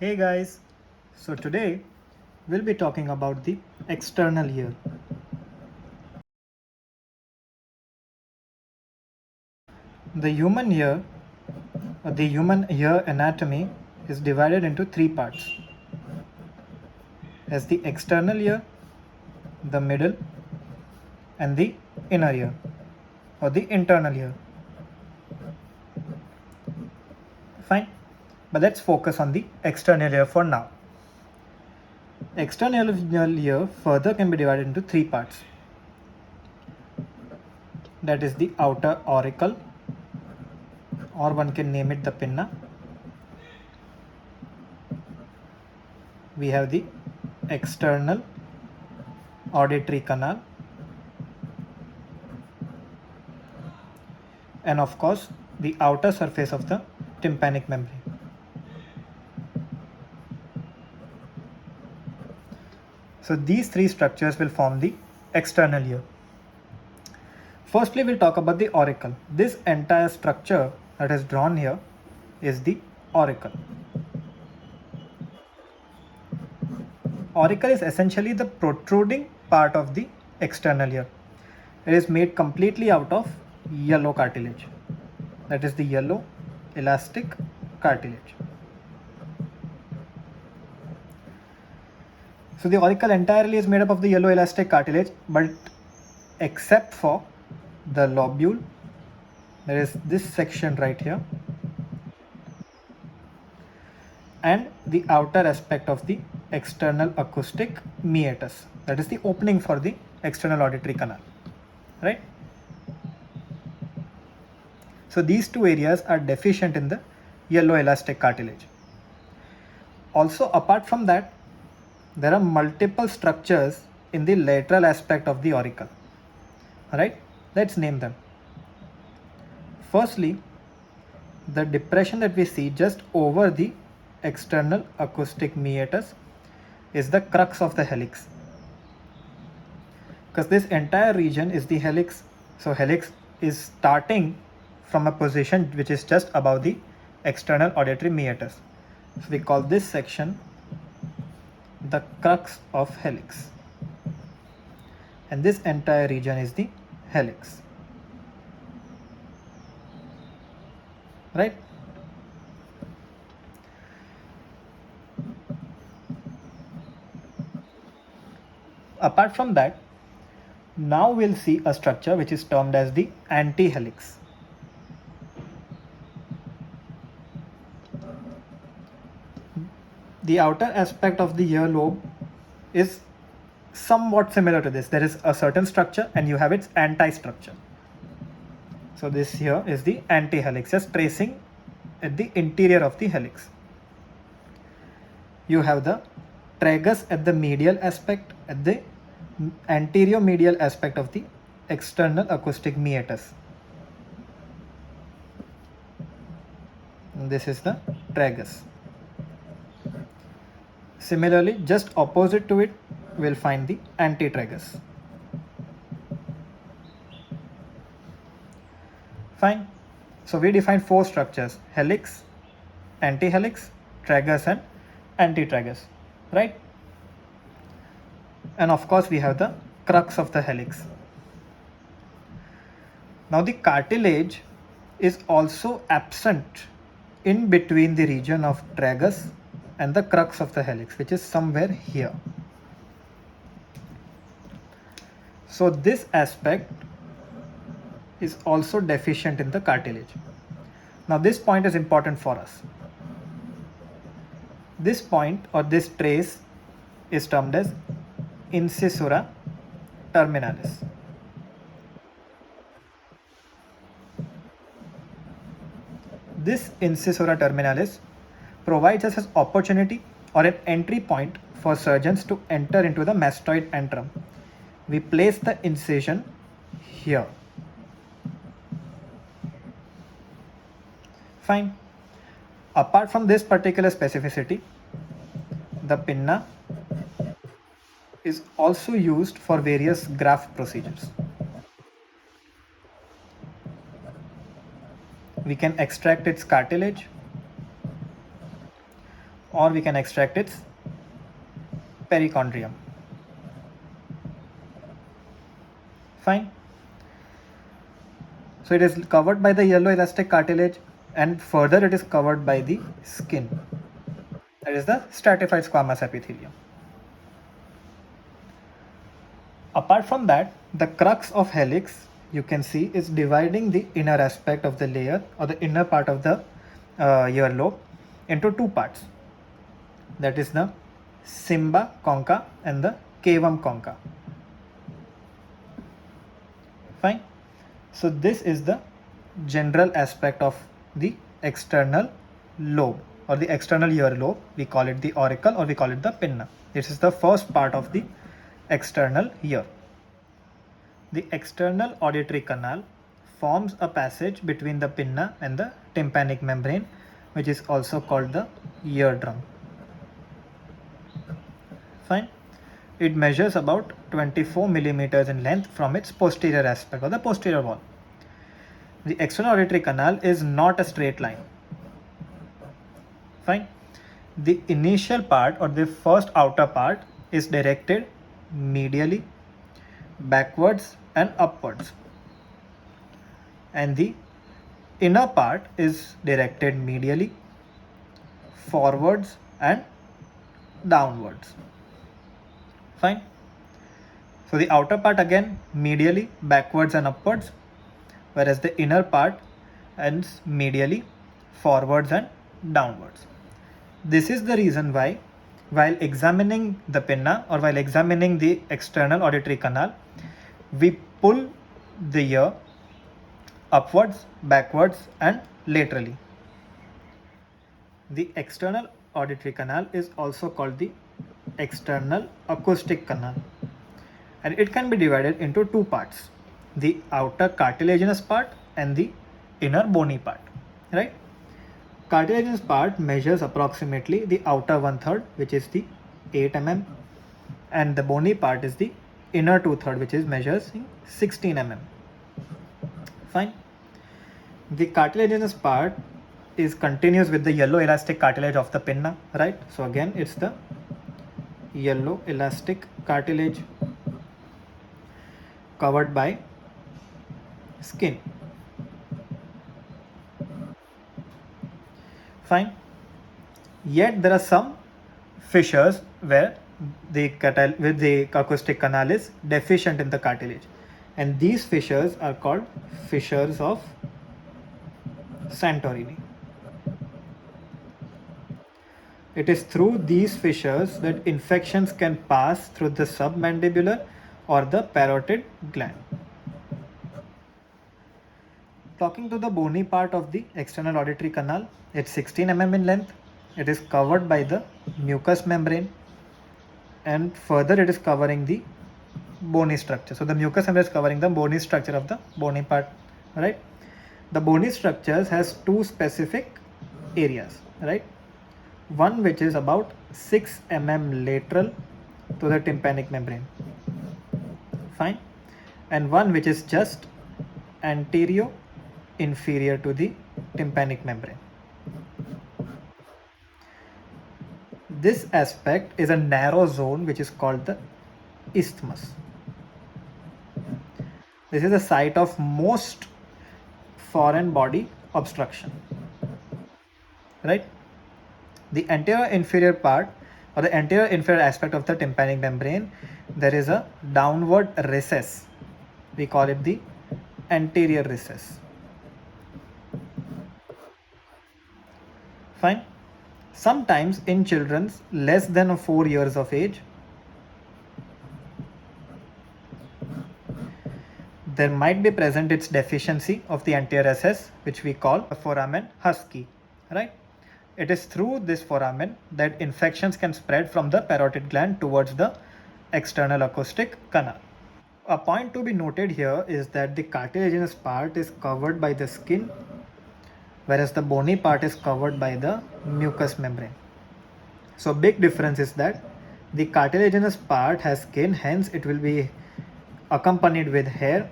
Hey guys, so today we'll be talking about the external ear. The human ear, or the human ear anatomy, is divided into three parts: as the external ear, the middle, and the inner ear, or the internal ear. Fine, but let's focus on the external ear for now. External ear further can be divided into three parts. That is the outer auricle, or one can name it the pinna. We have the external auditory canal, and of course the outer surface of the tympanic membrane. So these three structures will form the external ear. Firstly, we'll talk about the auricle. This entire structure that is drawn here is the auricle. Auricle is essentially the protruding part of the external ear. It is made completely out of yellow cartilage. That is the yellow elastic cartilage. So the auricle entirely is made up of the yellow elastic cartilage, but except for the lobule, there is this section right here, and the outer aspect of the external acoustic meatus, that is the opening for the external auditory canal, right? So these two areas are deficient in the yellow elastic cartilage. Also, apart from that, there are multiple structures in the lateral aspect of the auricle. Alright, let's name them. Firstly, the depression that we see just over the external acoustic meatus is the crux of the helix, because this entire region is the helix. So helix is starting from a position which is just above the external auditory meatus. So we call this section the crux of helix, and this entire region is the helix, right? Apart from that, now we'll see a structure which is termed as the anti-helix. The outer aspect of the earlobe is somewhat similar to this. There is a certain structure and you have its anti-structure. So this here is the anti-helix, just tracing at the interior of the helix. You have the tragus at the medial aspect, at the anterior medial aspect of the external acoustic meatus. And this is the tragus. Similarly, just opposite to it, we'll find the antitragus. Fine. So we defined four structures: helix, antihelix, tragus, and antitragus, right? And of course, we have the crux of the helix. Now the cartilage is also absent in between the region of tragus and the crux of the helix, which is somewhere here. So this aspect is also deficient in the cartilage. Now this point is important for us. This point or this trace is termed as Incisor Terminalis. This Incisor Terminalis provides us an opportunity or an entry point for surgeons to enter into the mastoid antrum. We place the incision here. Fine. Apart from this particular specificity, the pinna is also used for various graft procedures. We can extract its cartilage, or we can extract its perichondrium. Fine. So it is covered by the yellow elastic cartilage, and further it is covered by the skin. That is the stratified squamous epithelium. Apart from that, the crux of helix, you can see, is dividing the inner aspect of the layer or the inner part of the earlobe into two parts. That is the cymba concha and the cavum concha. Fine. So this is the general aspect of the external lobe or the external earlobe. We call it the auricle or we call it the pinna. This is the first part of the external ear. The external auditory canal forms a passage between the pinna and the tympanic membrane, which is also called the eardrum. Fine. It measures about 24 millimeters in length from its posterior aspect or the posterior wall. The external auditory canal is not a straight line. Fine. The initial part or the first outer part is directed medially, backwards and upwards, and the inner part is directed medially, forwards and downwards. Fine. So the outer part again medially, backwards and upwards, whereas the inner part ends medially, forwards and downwards. This is the reason why, while examining the pinna or while examining the external auditory canal, we pull the ear upwards, backwards and laterally. The external auditory canal is also called the external acoustic canal, and it can be divided into two parts: the outer cartilaginous part and the inner bony part, right? Cartilaginous part measures approximately the outer 1/3, which is the 8 mm, and the bony part is the inner 2/3, which is measures 16 mm. Fine. The cartilaginous part is continuous with the yellow elastic cartilage of the pinna, right? So again, it's the yellow elastic cartilage covered by skin. Fine. Yet there are some fissures where the acoustic canal is deficient in the cartilage, and these fissures are called fissures of Santorini. It is through these fissures that infections can pass through the submandibular or the parotid gland. Talking to the bony part of the external auditory canal, it's 16 mm in length. It is covered by the mucous membrane, and further it is covering the bony structure. So the mucous membrane is covering the bony structure of the bony part, right? The bony structures has two specific areas, right? One which is about 6 mm lateral to the tympanic membrane. Fine. And one which is just anterior inferior to the tympanic membrane. This aspect is a narrow zone which is called the isthmus. This is the site of most foreign body obstruction, right? The anterior inferior part or the anterior inferior aspect of the tympanic membrane, there is a downward recess. We call it the anterior recess. Fine. Sometimes in children less than 4 years of age, there might be present its deficiency of the anterior recess, which we call a foramen husky, right? It is through this foramen that infections can spread from the parotid gland towards the external acoustic canal. A point to be noted here is that the cartilaginous part is covered by the skin, whereas the bony part is covered by the mucous membrane. So big difference is that the cartilaginous part has skin, hence it will be accompanied with hair,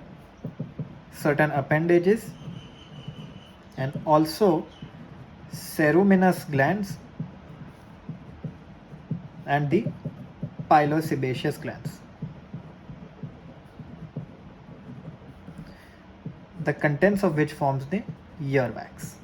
certain appendages, and also ceruminous glands and the pilosebaceous glands. The contents of which forms the earwax.